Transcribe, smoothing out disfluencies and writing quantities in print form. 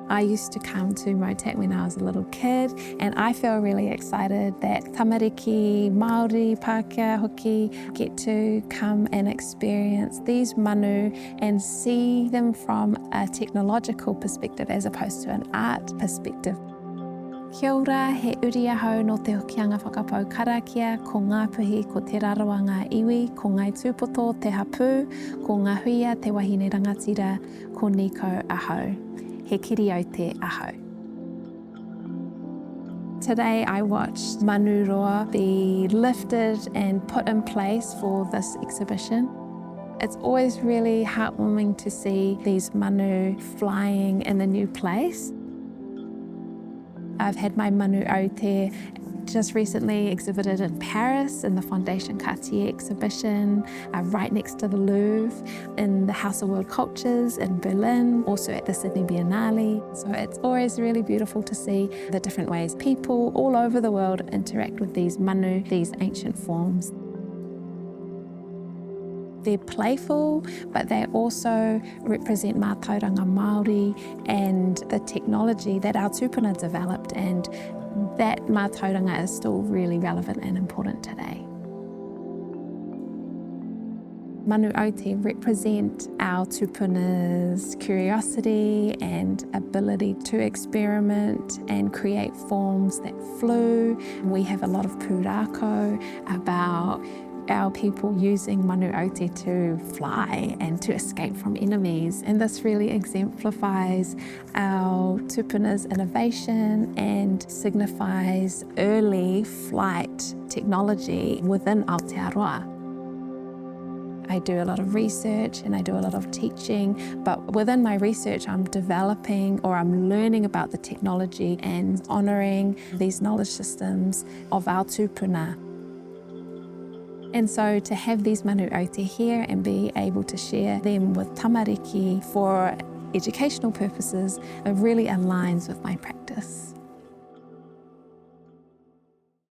I used to come to MOTAT when I was a little kid, and I feel really excited that tamariki, Māori, Pākehā hoki get to come and experience these manu and see them from a technological perspective as opposed to an art perspective. Kia ora, he uri ahau no te hokianga whakapau karakia ko ngā puhi ko te rarawa ngā iwi, ko ngai tūpoto te hapū, ko ngā huia te wahine rangatira, ko Nikau ahau. He kiri aute ahau. Today I watched Manu Roa be lifted and put in place for this exhibition. It's always really heartwarming to see these manu flying in a new place. I've had my Manu aute just recently exhibited in Paris in the Fondation Cartier exhibition, right next to the Louvre, in the House of World Cultures in Berlin, also at the Sydney Biennale. So it's always really beautiful to see the different ways people all over the world interact with these manu, these ancient forms. They're playful, but they also represent mātauranga Māori and the technology that our tūpuna developed, and that mātauranga is still really relevant and important today. Manu aute represent our tūpuna's curiosity and ability to experiment and create forms that flew. We have a lot of pūrākau about our people using Manu aute to fly and to escape from enemies. And this really exemplifies our tūpuna's innovation and signifies early flight technology within Aotearoa. I do a lot of research and I do a lot of teaching, but within my research I'm developing or I'm learning about the technology and honouring these knowledge systems of our tūpuna. And so to have these Manu aute here and be able to share them with tamariki for educational purposes, it really aligns with my practice.